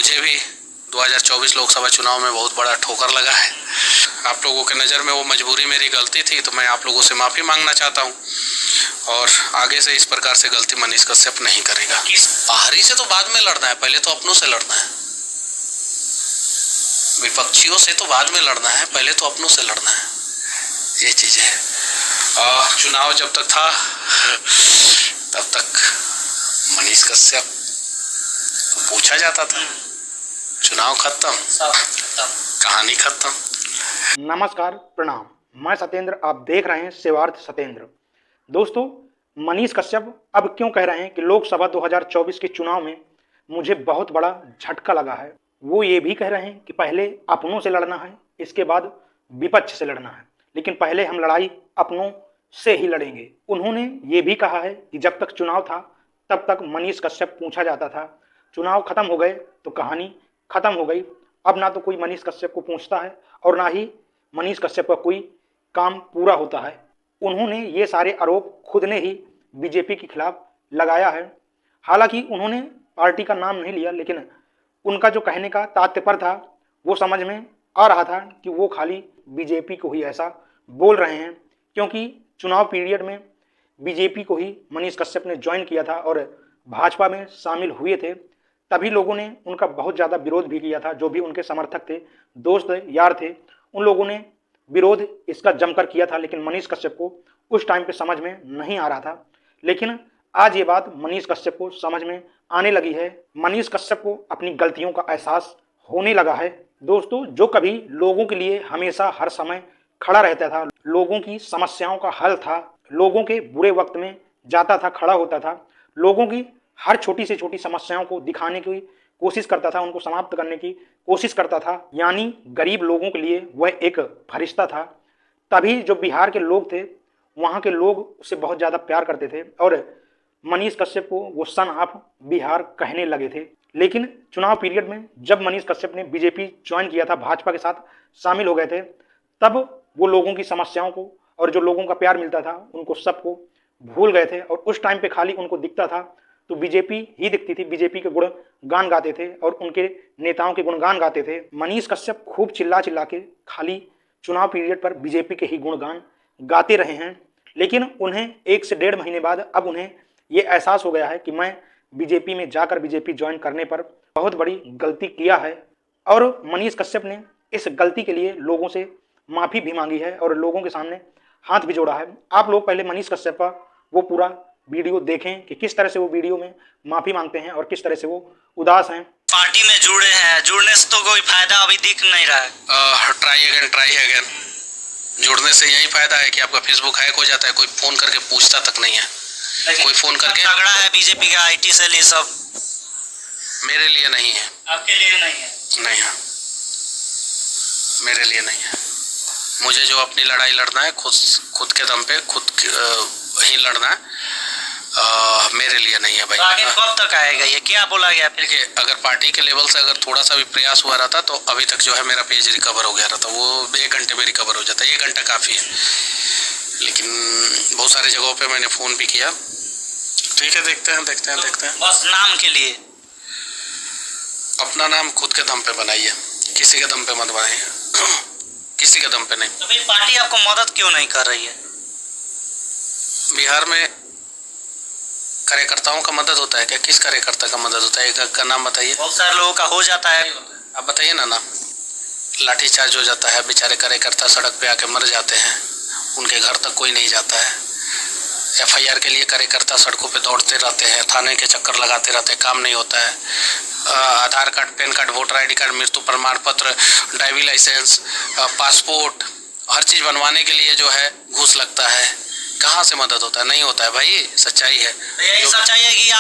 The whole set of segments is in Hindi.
मुझे भी 2024 लोकसभा चुनाव में बहुत बड़ा ठोकर लगा है। आप लोगों के नज़र में वो मजबूरी मेरी गलती थी, तो मैं आप लोगों से माफ़ी मांगना चाहता हूँ और आगे से इस प्रकार से गलती मनीष कश्यप नहीं करेगा। बाहरी से तो बाद में लड़ना है, पहले तो अपनों से लड़ना है। विपक्षियों से तो बाद में लड़ना है, पहले तो अपनों से लड़ना है, ये चीज़ है। चुनाव जब तक था तब तक मनीष कश्यप तो पूछा जाता था, चुनाव खत्म, कहानी खत्म। नमस्कार, प्रणाम। मैं सत्येंद्र, आप देख रहे हैं सेवार्थ सत्येंद्र। दोस्तों, मनीष कश्यप अब क्यों कह रहे हैं कि लोकसभा 2024 के चुनाव में मुझे बहुत बड़ा झटका लगा है। वो ये भी कह रहे हैं कि पहले अपनों से लड़ना है, इसके बाद विपक्ष से लड़ना है, लेकिन पहले हम लड़ाई अपनों से ही लड़ेंगे। उन्होंने ये भी कहा है कि जब तक चुनाव था तब तक मनीष कश्यप पूछा जाता था, चुनाव खत्म हो गए तो कहानी खत्म हो गई। अब ना तो कोई मनीष कश्यप को पूछता है और ना ही मनीष कश्यप का कोई काम पूरा होता है। उन्होंने ये सारे आरोप खुद ने ही बीजेपी के खिलाफ लगाया है। हालांकि उन्होंने पार्टी का नाम नहीं लिया, लेकिन उनका जो कहने का तात्पर्य था वो समझ में आ रहा था कि वो खाली बीजेपी को ही ऐसा बोल रहे हैं, क्योंकि चुनाव पीरियड में बीजेपी को ही मनीष कश्यप ने ज्वाइन किया था और भाजपा में शामिल हुए थे। तभी लोगों ने उनका बहुत ज़्यादा विरोध भी किया था। जो भी उनके समर्थक थे, दोस्त यार थे, उन लोगों ने विरोध इसका जमकर किया था, लेकिन मनीष कश्यप को उस टाइम पे समझ में नहीं आ रहा था। लेकिन आज ये बात मनीष कश्यप को समझ में आने लगी है। मनीष कश्यप को अपनी गलतियों का एहसास होने लगा है। दोस्तों, जो कभी लोगों के लिए हमेशा हर समय खड़ा रहता था, लोगों की समस्याओं का हल था, लोगों के बुरे वक्त में जाता था, खड़ा होता था, लोगों की हर छोटी से छोटी समस्याओं को दिखाने की कोशिश करता था, उनको समाप्त करने की कोशिश करता था, यानी गरीब लोगों के लिए वह एक फरिश्ता था। तभी जो बिहार के लोग थे, वहाँ के लोग उसे बहुत ज़्यादा प्यार करते थे और मनीष कश्यप को वो सन ऑफ बिहार कहने लगे थे। लेकिन चुनाव पीरियड में जब मनीष कश्यप ने बीजेपी ज्वाइन किया था, भाजपा के साथ शामिल हो गए थे, तब वो लोगों की समस्याओं को और जो लोगों का प्यार मिलता था उनको सबको भूल गए थे। और उस टाइम पे खाली उनको दिखता था तो बीजेपी ही दिखती थी, बीजेपी के गुणगान गाते थे और उनके नेताओं के गुणगान गाते थे। मनीष कश्यप खूब चिल्ला चिल्ला के खाली चुनाव पीरियड पर बीजेपी के ही गुणगान गाते रहे हैं। लेकिन उन्हें 1 से 1.5 महीने बाद अब उन्हें ये एहसास हो गया है कि मैं बीजेपी में जाकर बीजेपी ज्वाइन करने पर बहुत बड़ी गलती किया है। और मनीष कश्यप ने इस गलती के लिए लोगों से माफ़ी भी मांगी है और लोगों के सामने हाथ भी जोड़ा है। आप लोग पहले मनीष कश्यप का वो पूरा वीडियो देखें कि किस तरह से वो वीडियो में माफ़ी मांगते हैं और किस तरह से वो उदास हैं। पार्टी में जुड़े हैं, जुड़ने से तो कोई फायदा अभी दिख नहीं रहा है। Try again. जुड़ने से यही फायदा है कि आपका फेसबुक हैक हो जाता है, कोई फोन करके पूछता तक नहीं है। कोई फोन करके तगड़ा है बीजेपी का आईटी सेल, ये सब मेरे लिए नहीं है। आपके लिए नहीं है? नहीं है, मेरे लिए नहीं है। मुझे जो अपनी लड़ाई लड़ना है खुद के दम पे खुद ही लड़ना है, मेरे लिए नहीं है भाई। तो आगे कब तक आएगा ये, क्या बोला गया फिर? देखिए, अगर पार्टी के लेवल से अगर थोड़ा सा भी प्रयास हुआ रहता तो अभी तक जो है मेरा पेज रिकवर हो गया रहता। वो 1 घंटे में रिकवर हो जाता, 1 घंटा काफ़ी है। लेकिन बहुत सारे जगहों पे मैंने फ़ोन भी किया। ठीक है, देखते हैं। बस नाम के लिए अपना नाम खुद के दम पे बनाइए, किसी के दम पे मत बनाइए, किसी के दम पे नहीं। तो फिर पार्टी आपको मदद क्यों नहीं कर रही है? बिहार में कार्यकर्ताओं का मदद होता है क्या? किस कार्यकर्ता का मदद होता है? एक का नाम बताइए। बहुत सारे लोगों का हो जाता है। आप बताइए ना नाम। लाठीचार्ज हो जाता है, बेचारे कार्यकर्ता सड़क पे आके मर जाते हैं, उनके घर तक कोई नहीं जाता है। FIR के लिए कार्यकर्ता सड़कों पे दौड़ते रहते हैं, थाने के चक्कर लगाते रहते हैं, काम नहीं होता है। Aadhaar card, pan card, voter ID card, मृत्यु प्रमाण पत्र, ड्राइविंग लाइसेंस, पासपोर्ट, हर चीज़ बनवाने के लिए जो है घूस लगता है। कहाँ से मदद होता है? नहीं होता है भाई, सच्चाई है। यही सच्चाई है कि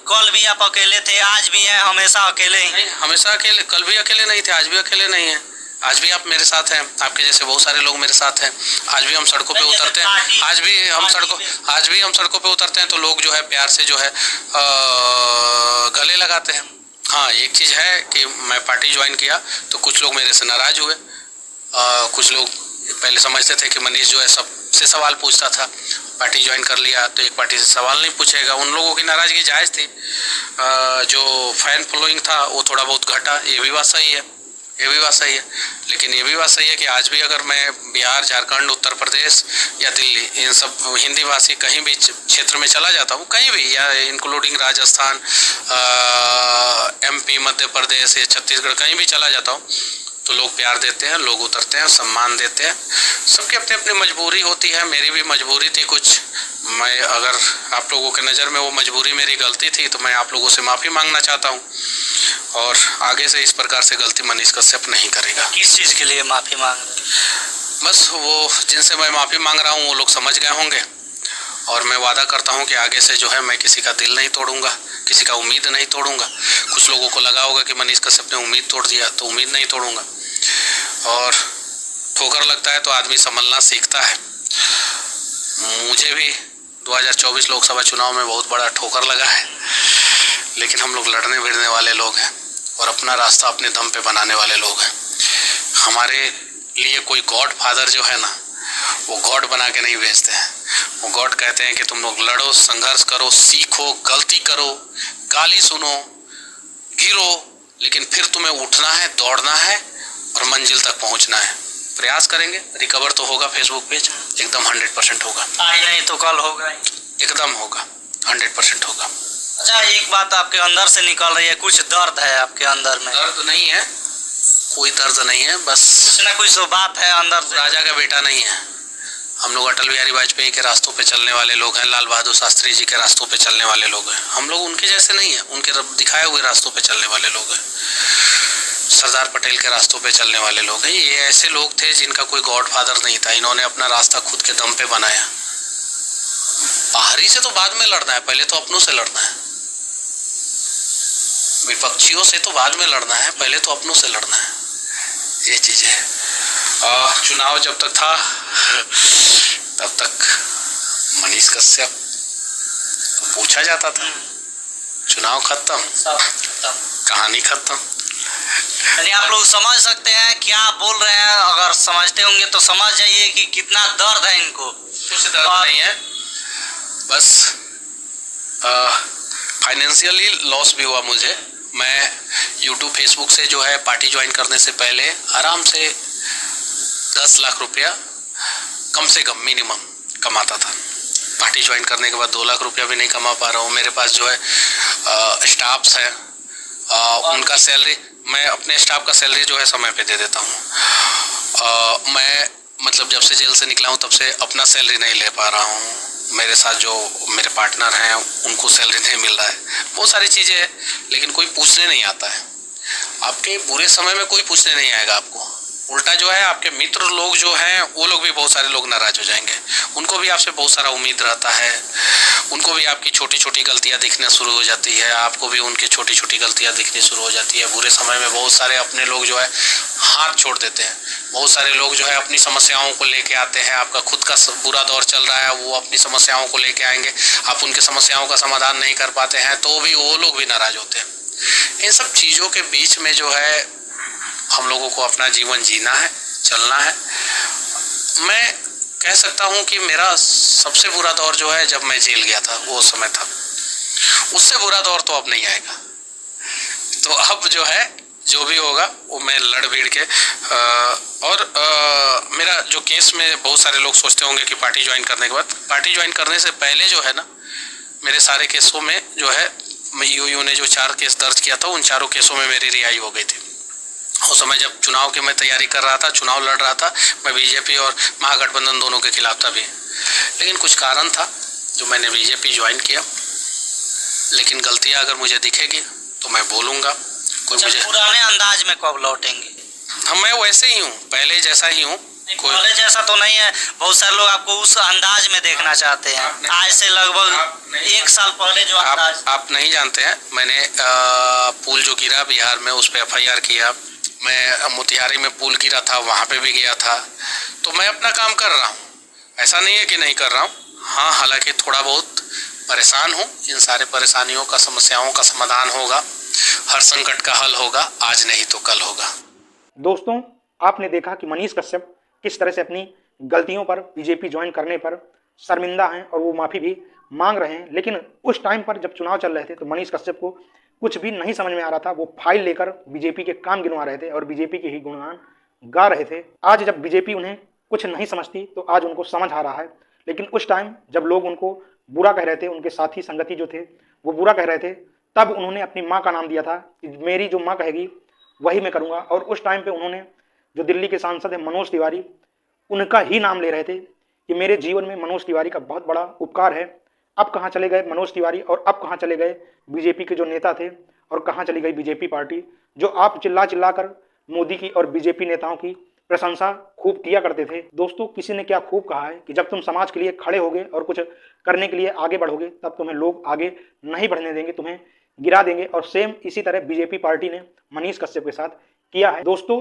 कल भी आप अकेले थे, आज भी हैं, हमेशा अकेले ही? हमेशा अकेले, कल भी अकेले नहीं थे, आज भी अकेले नहीं है। आज भी आप मेरे साथ हैं, आपके जैसे बहुत सारे लोग मेरे साथ हैं। आज भी हम सड़कों पे उतरते हैं, आज भी हम सड़कों पे उतरते हैं तो लोग जो है प्यार से जो है गले लगाते हैं। हाँ, एक चीज़ है कि मैं पार्टी ज्वाइन किया तो कुछ लोग मेरे से नाराज़ हुए। कुछ लोग पहले समझते थे कि मनीष जो है सब से सवाल पूछता था। पार्टी ज्वाइन कर लिया तो एक पार्टी से सवाल नहीं पूछेगा। उन लोगों की नाराज़गी जायज़ थी। जो फैन फॉलोइंग था वो थोड़ा बहुत घटा, ये भी बात सही है, ये भी बात सही है। लेकिन ये भी बात सही है कि आज भी अगर मैं बिहार, झारखंड, उत्तर प्रदेश या दिल्ली, इन सब हिंदी भाषी कहीं भी क्षेत्र में चला जाता हूँ, कहीं भी, या इंक्लूडिंग राजस्थान, MP, मध्य प्रदेश या छत्तीसगढ़, कहीं भी चला जाता हूँ तो लोग प्यार देते हैं, लोग उतरते हैं, सम्मान देते हैं। सबकी अपनी अपनी मजबूरी होती है। मेरी भी मजबूरी थी कुछ। मैं, अगर आप लोगों के नज़र में वो मजबूरी मेरी गलती थी तो मैं आप लोगों से माफ़ी मांगना चाहता हूँ, और आगे से इस प्रकार से गलती मनीष कश्यप नहीं करेगा। किस चीज़ के लिए माफ़ी मांग रहे हैं? बस वो जिनसे मैं माफ़ी मांग रहा हूँ वो लोग समझ गए होंगे, और मैं वादा करता हूँ कि आगे से जो है मैं किसी का दिल नहीं तोड़ूंगा, किसी का उम्मीद नहीं तोड़ूंगा। कुछ लोगों को लगा होगा कि मनीष कश्यप ने उम्मीद तोड़ दिया, तो उम्मीद नहीं तोड़ूंगा। और ठोकर लगता है तो आदमी संभलना सीखता है। मुझे भी 2024 लोकसभा चुनाव में बहुत बड़ा ठोकर लगा है, लेकिन हम लोग लड़ने भिड़ने वाले लोग हैं और अपना रास्ता अपने दम पे बनाने वाले लोग हैं। हमारे लिए कोई गॉड फादर जो है ना, वो गॉड बना के नहीं भेजते हैं। वो गॉड कहते हैं कि तुम लोग लड़ो, संघर्ष करो, सीखो, गलती करो, गाली सुनो, गिरो, लेकिन फिर तुम्हें उठना है, दौड़ना है और मंजिल तक पहुंचना है। प्रयास करेंगे, रिकवर तो होगा। फेसबुक पेज एकदम 100% होगा। आज नहीं तो कल होगा, एकदम होगा, 100% होगा। अच्छा, एक बात आपके अंदर से निकल रही है, कुछ दर्द है आपके अंदर में? दर्द नहीं है, कोई दर्द नहीं है, बस कुछ ना कुछ तो बात है अंदर से। राजा का बेटा नहीं है। हम लोग अटल बिहारी वाजपेयी के रास्तों पे चलने वाले लोग हैं, लाल बहादुर शास्त्री जी के रास्तों पे चलने वाले लोग हैं। हम लोग उनके जैसे नहीं हैं, उनके दिखाए हुए रास्तों पे चलने वाले लोग हैं। सरदार पटेल के रास्तों पे चलने वाले लोग हैं। ये ऐसे लोग थे जिनका कोई गॉड फादर नहीं था। इन्होंने अपना रास्ता खुद के दम पे बनाया। बाहरी से तो बाद में लड़ना है, पहले तो अपनों से लड़ना है। विपक्षियों से तो बाद में लड़ना है, पहले तो अपनों से लड़ना है। ये चीज़ है। चुनाव जब तक था तब तक मनीष कश्यप तो पूछा जाता था। चुनाव खत्म, कहानी खत्म। यानी आप लोग समझ सकते हैं क्या बोल रहे हैं। अगर समझते होंगे तो समझ जाइए कि कितना दर्द है इनको। कुछ दर्द नहीं है, बस फाइनेंशियली लॉस भी हुआ मुझे। मैं यूट्यूब फेसबुक से जो है पार्टी ज्वाइन करने से पहले आराम से 10 लाख रुपया कम से कम मिनिमम कमाता था। पार्टी ज्वाइन करने के बाद 2 लाख रुपया भी नहीं कमा पा रहा हूँ। मेरे पास जो है स्टाफ्स हैं, उनका सैलरी, मैं अपने स्टाफ का सैलरी जो है समय पे दे देता हूँ। मैं मतलब जब से जेल से निकला हूँ तब से अपना सैलरी नहीं ले पा रहा हूँ। मेरे साथ जो मेरे पार्टनर हैं उनको सैलरी नहीं मिल रहा है। बहुत सारी चीज़ें हैं, लेकिन कोई पूछने नहीं आता है। आपके बुरे समय में कोई पूछने नहीं आएगा आपको। उल्टा जो है आपके मित्र लोग जो हैं वो लोग भी, बहुत सारे लोग नाराज हो जाएंगे। उनको भी आपसे बहुत सारा उम्मीद रहता है। उनको भी आपकी छोटी छोटी गलतियां दिखना शुरू हो जाती है, आपको भी उनकी छोटी छोटी गलतियां दिखनी शुरू हो जाती है। बुरे समय में बहुत सारे अपने लोग जो है हाथ छोड़ देते हैं। बहुत सारे लोग जो है अपनी समस्याओं को लेके आते हैं। आपका खुद का बुरा दौर चल रहा है, वो अपनी समस्याओं को लेके आएंगे। आप उनके समस्याओं का समाधान नहीं कर पाते हैं तो भी वो लोग भी नाराज होते हैं। इन सब चीज़ों के बीच में जो है हम लोगों को अपना जीवन जीना है, चलना है। मैं कह सकता हूँ कि मेरा सबसे बुरा दौर जो है जब मैं जेल गया था, वो समय था। उससे बुरा दौर तो अब नहीं आएगा। तो अब जो है जो भी होगा वो मैं लड़ भीड़ के मेरा जो केस में बहुत सारे लोग सोचते होंगे कि पार्टी ज्वाइन करने के बाद, पार्टी ज्वाइन करने से पहले जो है ना, मेरे सारे केसों में जो है यूयू ने जो 4 केस दर्ज किया था, उन 4 केसों में मेरी रिहाई हो गई थी। उस समय जब चुनाव की मैं तैयारी कर रहा था, चुनाव लड़ रहा था, मैं बीजेपी और महागठबंधन दोनों के खिलाफ था भी। लेकिन कुछ कारण था जो मैंने बीजेपी ज्वाइन किया। लेकिन गलतियां अगर मुझे दिखेगी तो मैं बोलूँगा। कोई मुझे पुराने अंदाज में कब लौटेंगे? मैं वैसे ही हूँ, पहले जैसा ही हूँ। पहले जैसा तो नहीं है। बहुत सारे लोग आपको उस अंदाज में देखना चाहते हैं। आज से लगभग 1 साल पहले जो अंदाज आप नहीं जानते हैं। मैंने पुल जो गिरा बिहार में उस पर FIR किया। मैं मोतिहारी में पुल गिरा था, वहाँ पे भी गया था। तो मैं अपना काम कर रहा हूँ, ऐसा नहीं है कि नहीं कर रहा हूँ। हाँ, हालांकि थोड़ा बहुत परेशान हूँ। इन सारे परेशानियों का, समस्याओं का समाधान होगा, हर संकट का हल होगा। आज नहीं तो कल होगा। दोस्तों, आपने देखा कि मनीष कश्यप किस तरह से अपनी गलतियों पर, बीजेपी ज्वाइन करने पर शर्मिंदा हैं और वो माफ़ी भी मांग रहे हैं। लेकिन उस टाइम पर जब चुनाव चल रहे थे तो मनीष कश्यप को कुछ भी नहीं समझ में आ रहा था। वो फाइल लेकर बीजेपी के काम गिनवा रहे थे और बीजेपी के ही गुणगान गा रहे थे। आज जब बीजेपी उन्हें कुछ नहीं समझती तो आज उनको समझ आ रहा है। लेकिन उस टाइम जब लोग उनको बुरा कह रहे थे, उनके साथी संगति जो थे वो बुरा कह रहे थे, तब उन्होंने अपनी माँ का नाम दिया था कि मेरी जो माँ कहेगी वही मैं करूँगा। और उस टाइम पे उन्होंने, जो दिल्ली के सांसद हैं मनोज तिवारी, उनका ही नाम ले रहे थे कि मेरे जीवन में मनोज तिवारी का बहुत बड़ा उपकार है। अब कहाँ चले गए मनोज तिवारी और अब कहाँ चले गए बीजेपी के जो नेता थे और कहाँ चली गई बीजेपी पार्टी, जो आप चिल्ला चिल्ला कर मोदी की और बीजेपी नेताओं की प्रशंसा खूब किया करते थे। दोस्तों, किसी ने क्या खूब कहा है कि जब तुम समाज के लिए खड़े होगे और कुछ करने के लिए आगे बढ़ोगे तब तुम्हें लोग आगे नहीं बढ़ने देंगे, तुम्हें गिरा देंगे। और सेम इसी तरह बीजेपी पार्टी ने मनीष कश्यप के साथ किया है। दोस्तों,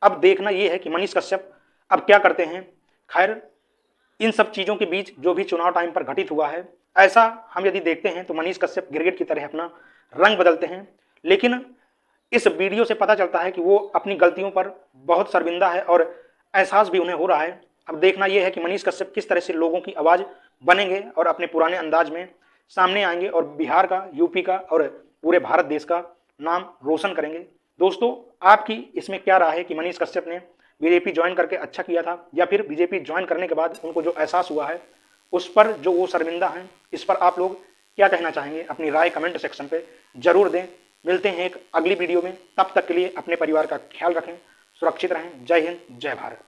अब देखना यह है कि मनीष कश्यप अब क्या करते हैं। खैर, इन सब चीज़ों के बीच जो भी चुनाव टाइम पर घटित हुआ है, ऐसा हम यदि देखते हैं तो मनीष कश्यप गिरगिट की तरह अपना रंग बदलते हैं। लेकिन इस वीडियो से पता चलता है कि वो अपनी गलतियों पर बहुत शर्मिंदा है और एहसास भी उन्हें हो रहा है। अब देखना यह है कि मनीष कश्यप किस तरह से लोगों की आवाज़ बनेंगे और अपने पुराने अंदाज में सामने आएंगे और बिहार का, यूपी का और पूरे भारत देश का नाम रोशन करेंगे। दोस्तों, आपकी इसमें क्या राय है कि मनीष कश्यप ने बीजेपी ज्वाइन करके अच्छा किया था या फिर बीजेपी ज्वाइन करने के बाद उनको जो एहसास हुआ है उस पर जो वो शर्मिंदा हैं, इस पर आप लोग क्या कहना चाहेंगे? अपनी राय कमेंट सेक्शन पे जरूर दें। मिलते हैं एक अगली वीडियो में, तब तक के लिए अपने परिवार का ख्याल रखें, सुरक्षित रहें। जय हिंद, जय भारत।